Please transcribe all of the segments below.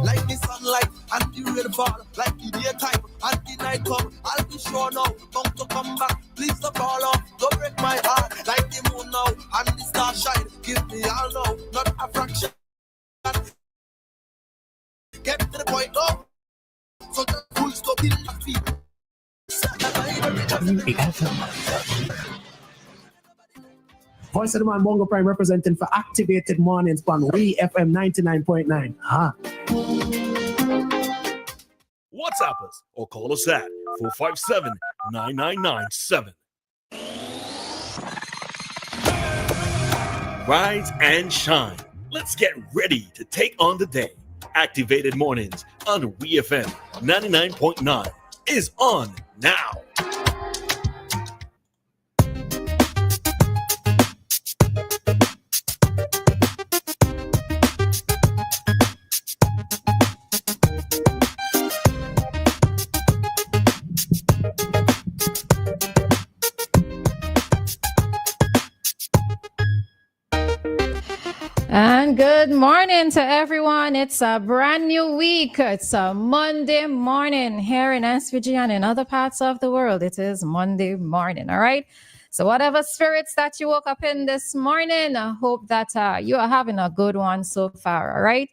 Like the sunlight and the rain fall, like the daytime and the night come. I'll be sure now, come to come back. Please don't fall off, don't break my heart. Like the moon now and the star shine. Give me all now, not a fraction. Get to the point now. So just full stop in my feet. Voice of the Man, Bongo Prime, representing for Activated Mornings on WEFM 99.9. WhatsApp us or call us at 457-9997. Rise and shine. Let's get ready to take on the day. Activated Mornings on WEFM 99.9 is on now. And good morning to everyone. It's a brand new week. It's a Monday morning here in SVG and in other parts of the world. It is Monday morning, all right? So whatever spirits that you woke up in this morning, I hope that you are having a good one so far, all right?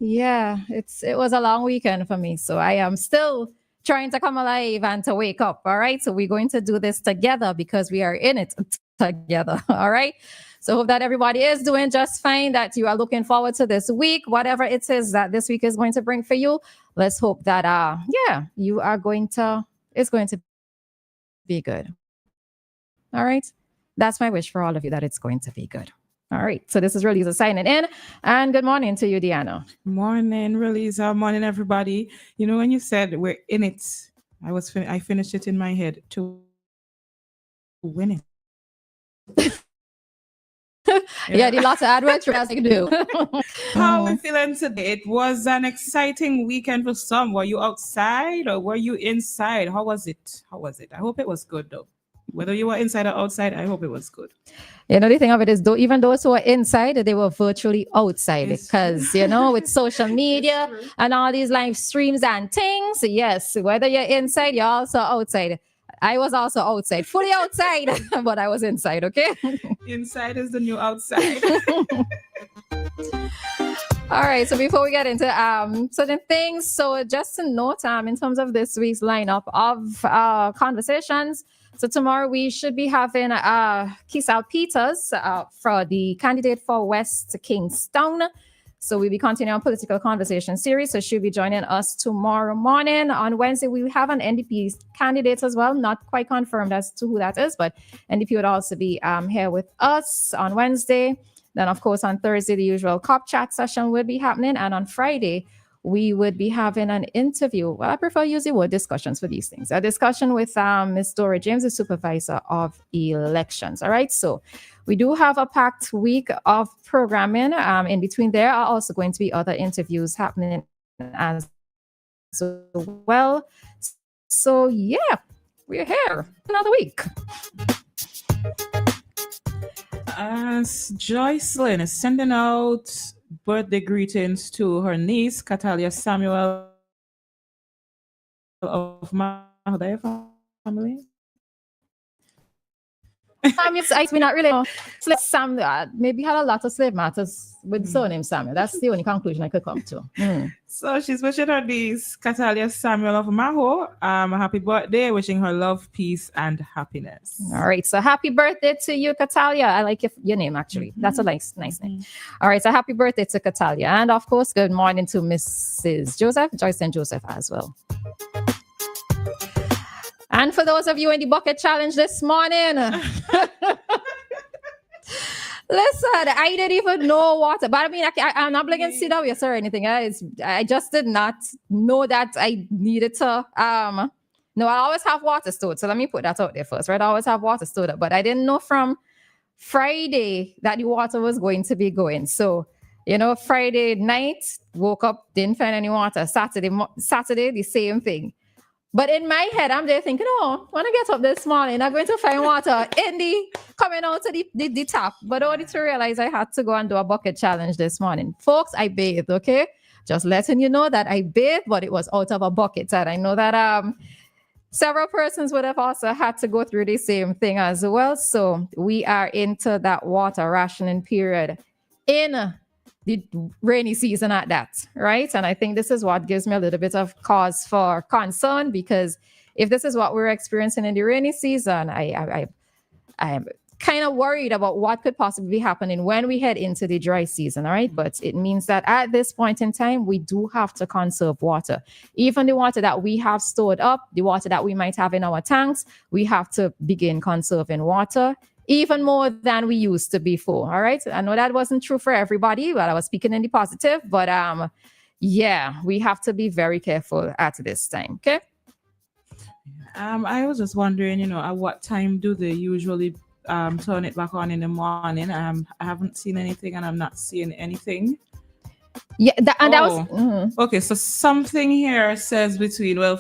Yeah, it was a long weekend for me, so I am still trying to come alive and to wake up, all right? So we're going to do this together because we are in it together, all right? So hope that everybody is doing just fine, that you are looking forward to this week, whatever it is that this week is going to bring for you. Let's hope that, you are it's going to be good. All right. That's my wish for all of you, that it's going to be good. All right. So this is Roleza signing in, and good morning to you, Dianna. Morning, Roleza. Morning, everybody. You know, when you said we're in it, I finished it in my head to win it. Yeah, the lots of adventure as you do. How are we feeling today? It was an exciting weekend for some. Were you outside or were you inside? How was it? I hope it was good, though. Whether you were inside or outside, I hope it was good. You know, the thing of it is, though, even those who were inside, they were virtually outside because, you know, with social media and all these live streams and things, yes, whether you're inside, you're also outside. I was also outside, fully outside, but I was inside, okay? Inside is the new outside. All right, so before we get into certain things, so just to note, in terms of this week's lineup of conversations, so tomorrow we should be having Kisal Peters for the candidate for West Kingstown. So we'll be continuing our political conversation series. So she'll be joining us tomorrow morning. On Wednesday, we'll have an NDP candidate as well. Not quite confirmed as to who that is, but NDP would also be here with us on Wednesday. Then, of course, on Thursday, the usual cop chat session will be happening. And on Friday, we would be having an interview. Well, I prefer using word discussions for these things. A discussion with Ms. Dora James, the supervisor of elections. All right. So we do have a packed week of programming. In between there are also going to be other interviews happening as well. So yeah, we're here another week. As Joycelyn is sending out birthday greetings to her niece, Catalia Samuel of Mahudaya family. We're not really. Sam maybe had a lot of slave matters with surname Samuel. That's the only conclusion I could come to. So she's wishing her niece, Catalia Samuel of Maho, a happy birthday, wishing her love, peace, and happiness. All right. So happy birthday to you, Catalia. I like your name, actually. That's a nice name. All right. So happy birthday to Catalia. And of course, good morning to Mrs. Joseph, Joyce and Joseph as well. And for those of you in the bucket challenge this morning, listen, I didn't even know what, but I mean, I'm not going to sit down yes or anything. I just did not know that I needed to, no, I always have water stored. So let me put that out there first, right? I always have water stored up, but I didn't know from Friday that the water was going to be going. So, you know, Friday night, woke up, didn't find any water. Saturday, the same thing. But in my head, I'm there thinking, oh, when I get up this morning, I'm going to find water coming out to the tap. But only to realize I had to go and do a bucket challenge this morning. Folks, I bathed, okay? Just letting you know that I bathed, but it was out of a bucket. And I know that several persons would have also had to go through the same thing as well. So we are into that water rationing period in the rainy season at that, right? And I think this is what gives me a little bit of cause for concern, because if this is what we're experiencing in the rainy season, I am kind of worried about what could possibly be happening when we head into the dry season, all right? But it means that at this point in time, we do have to conserve water. Even the water that we have stored up, the water that we might have in our tanks, we have to begin conserving water even more than we used to before, all right? I know that wasn't true for everybody, but I was speaking in the positive, but yeah, we have to be very careful at this time, okay? I was just wondering, at what time do they usually turn it back on in the morning? I haven't seen anything, and I'm not seeing anything. Yeah, that was okay. So something here says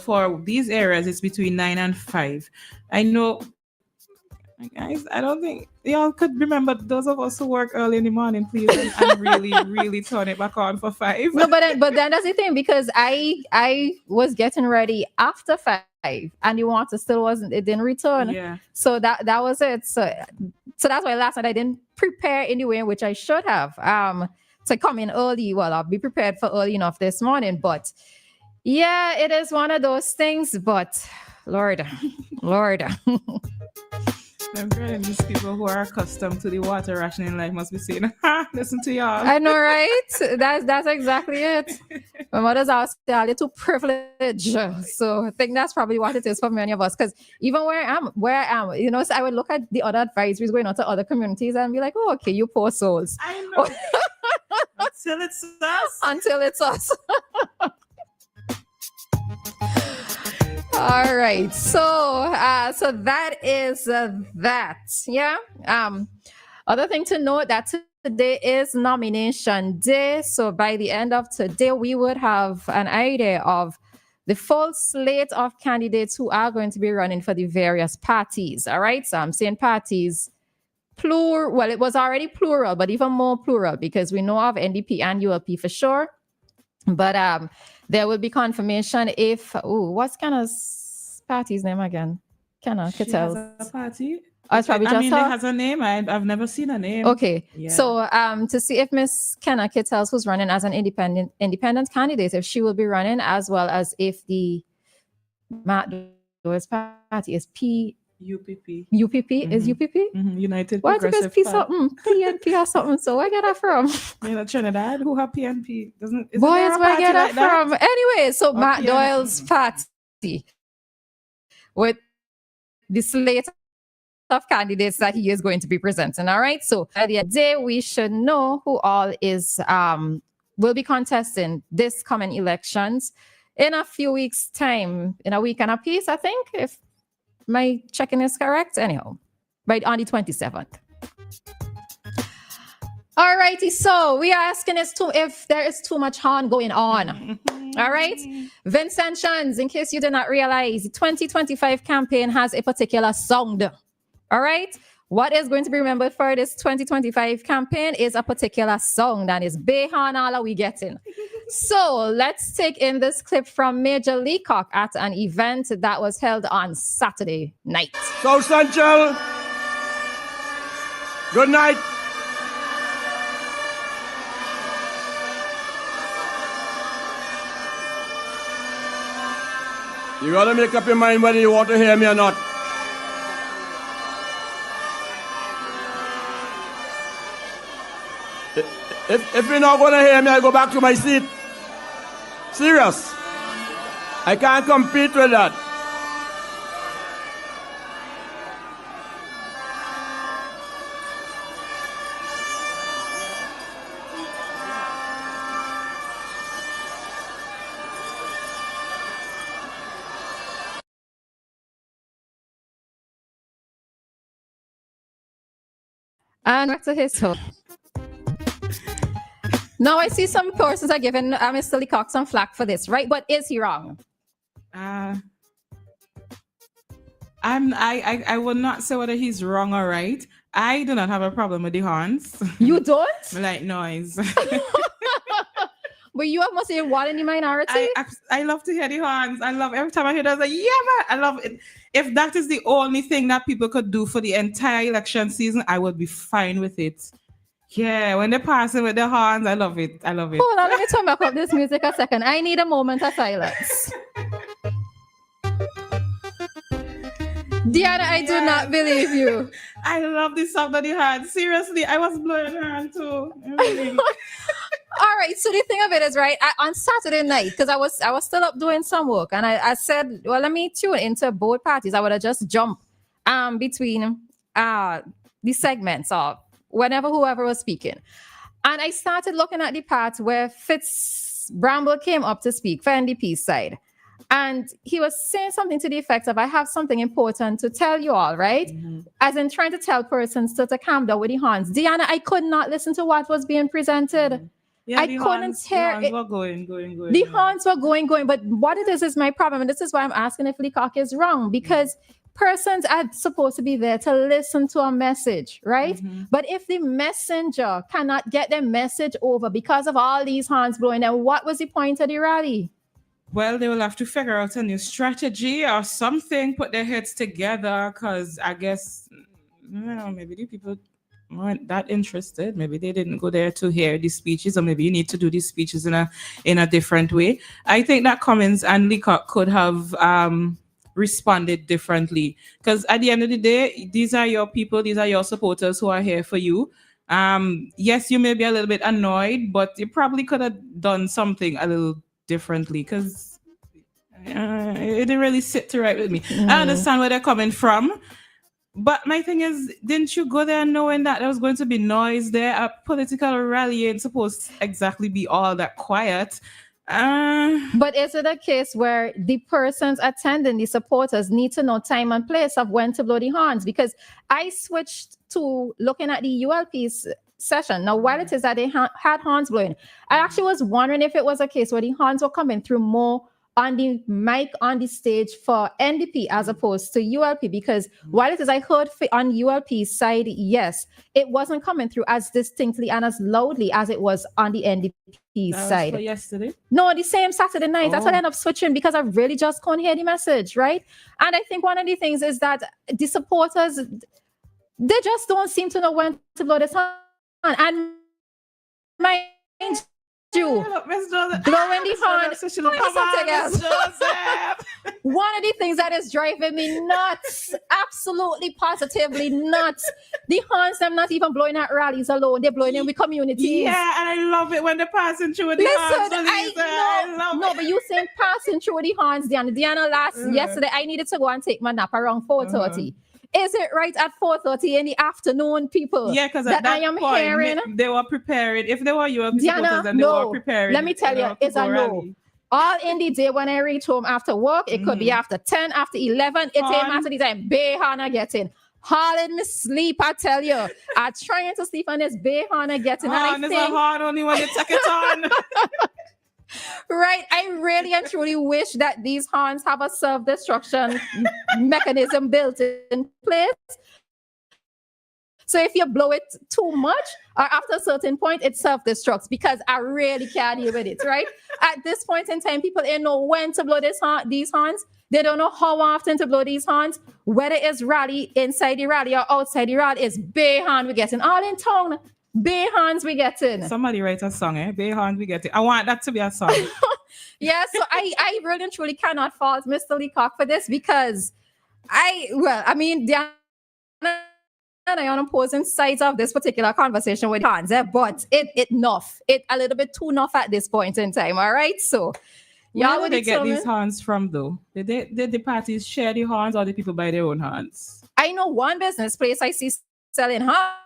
for these areas, it's between 9 and 5. I know, guys, I don't think y'all could remember those of us who work early in the morning, please, and really, really turn it back on for 5. No, but then that's the thing, because I was getting ready after 5, and the water still it didn't return. Yeah. So that was it. So that's why last night I didn't prepare in the way in which I should have. To come in early. Well, I'll be prepared for early enough this morning. But yeah, it is one of those things. But Lord. I'm telling these people who are accustomed to the water rationing life must be saying, listen to y'all. I know, right? That's exactly it. My mother's always a little privilege. So I think that's probably what it is for many of us. Because even where I am, so I would look at the other advisories going on to other communities and be like, oh, okay, you poor souls. I know. Until it's us. Until it's us. All right, so that is that. Yeah. Other thing to note that today is nomination day. So by the end of today, we would have an idea of the full slate of candidates who are going to be running for the various parties. All right. So I'm saying parties plural. Well, it was already plural, but even more plural, because we know of NDP and ULP for sure. But there will be confirmation if what's Kenna's party's name again? Kenna Kittel. Has a party. It's probably just it her. has a name. I've never seen a name. Okay, yeah. So to see if Miss Kenna Kittels, who's running as an independent candidate, if she will be running, as well as if the Matt Doyle's party is UPP. UPP is UPP. Mm-hmm. United Why Progressive P something PNP or something? So where get that from? Trinidad, who have PNP? Boy, is where get that from? Anyway, so Matt PNP. Doyle's party with the slate of candidates that he is going to be presenting. All right. So at the end of the day, we should know who all is will be contesting this coming elections in a few weeks' time, in a week and a piece, I think, if my checking is correct. Anyhow, on the 27th. All righty, so we are asking if there is too much harm going on. All right, Vincentians, in case you did not realize, the 2025 campaign has a particular sound. All right, what is going to be remembered for this 2025 campaign is a particular song that is Behan all we getting. So let's take in this clip from Major Leacock at an event that was held on Saturday night. South Central, good night. You gotta make up your mind whether you want to hear me or not. If you're not gonna hear me, I go back to my seat. Serious. I can't compete with that. And back to his home. Now I see some persons are giving Mr. Leacock some flack for this, right? But is he wrong? I will not say whether he's wrong or right. I do not have a problem with the horns. You don't? I like noise. But you must say what in the minority? I love to hear the horns. I love every time I hear that. I was like, yeah, man, I love it. If that is the only thing that people could do for the entire election season, I would be fine with it. Yeah, when they're passing with the horns, I love it. I love it. Hold on, let me turn back up this music a second. I need a moment of silence. Dianna, I do not believe you. I love this song that you had. Seriously, I was blowing her hand too. Really. All right. So the thing of it is, right, on Saturday night, because I was still up doing some work, and I said, well, let me tune into both parties. I would have just jumped between the segments of whenever whoever was speaking. And I started looking at the part where Fitz Bramble came up to speak for NDP's side. And he was saying something to the effect of, I have something important to tell you all, right? Mm-hmm. As in trying to tell persons to calm down with the horns. Dianna, I could not listen to what was being presented. Mm-hmm. Yeah, I couldn't hear it. The horns were going. The horns were going. But what it is my problem. And this is why I'm asking if Leacock is wrong. Because persons are supposed to be there to listen to a message, right? Mm-hmm. But if the messenger cannot get their message over because of all these horns blowing, then what was the point of the rally? Well, they will have to figure out a new strategy or something, put their heads together, because I guess, maybe the people weren't that interested. Maybe they didn't go there to hear these speeches, or maybe you need to do these speeches in a different way. I think that Cummins and Leacock could have responded differently, because at the end of the day, these are your people, these are your supporters who are here for you. Yes, you may be a little bit annoyed, but you probably could have done something a little differently, because it didn't really sit right with me. I understand where they're coming from, but my thing is, didn't you go there knowing that there was going to be noise there? A political rally ain't supposed to exactly be all that quiet. But is it a case where the persons attending, the supporters, need to know time and place of when to blow the horns? Because I switched to looking at the ULP's session. Now, while it is that they had horns blowing, I actually was wondering if it was a case where the horns were coming through more on the mic on the stage for NDP as opposed to ULP, because while it is I heard on ULP's side, yes, it wasn't coming through as distinctly and as loudly as it was on the NDP side. For yesterday? No, the same Saturday night. That's why I ended up switching, because I really just couldn't hear the message, right? And I think one of the things is that the supporters, they just don't seem to know when to blow this horn. And mind you, blowing the horn. One of the things that is driving me nuts, absolutely positively nuts, the horns, them not even blowing at rallies alone, they're blowing in with communities. Yeah, and I love it when they're passing through the horns. No, but you saying passing through the horns, Dianna, yesterday, I needed to go and take my nap around 4:30. Is it right at 4:30 in the afternoon, people? Yeah, because at that I am point, hearing, they were preparing. If they were your supporters, then they were preparing. Let me tell you, it's a no. All in the day when I reach home after work, it could be after 10, after 11, it ain't matter the time. Behana getting. Hauling me sleep, I tell you. I'm trying to sleep on this Behana getting. And it's hard only when you take it on. Right. I really and truly wish that these horns have a self-destruction mechanism built in place. So if you blow it too much, or after a certain point, it self-destructs, because I really can't deal with it, right? At this point in time, people don't know when to blow these horns. They don't know how often to blow these horns. Whether it's rally, inside the rally, or outside the rally, it's bay horn we're getting. All in town. Bay horns we getting. Somebody write a song, Bay horns we getting. I want that to be a song. Yeah, so I really and truly cannot fault Mr. Leacock for this, because Dianna and I on opposing sides of this particular conversation with horns, but it enough. It a little bit too enough at this point in time, all right? So y'all, where they get these horns from, though? Did the parties share the horns, or the people buy their own horns? I know one business place I see selling horns.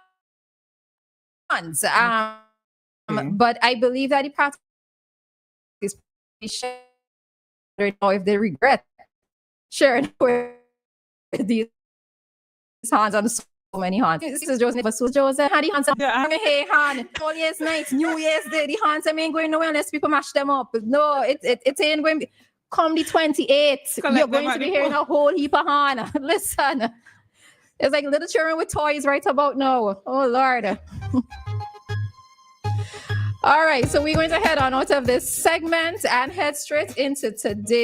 But I believe that the parties share, or if they regret sharing these horns on so many horns. This is Joseph. Joseph had the horns. Hey, horn. All year's night, New Year's Day, the horns. I ain't going nowhere unless people mash them up. No, it ain't going. come the 28th, Collect you're them going at to be the hearing pool. a whole heap of Hana. Listen, it's like little children with toys right about now. Oh, Lord. All right, so we're going to head on out of this segment and head straight into today's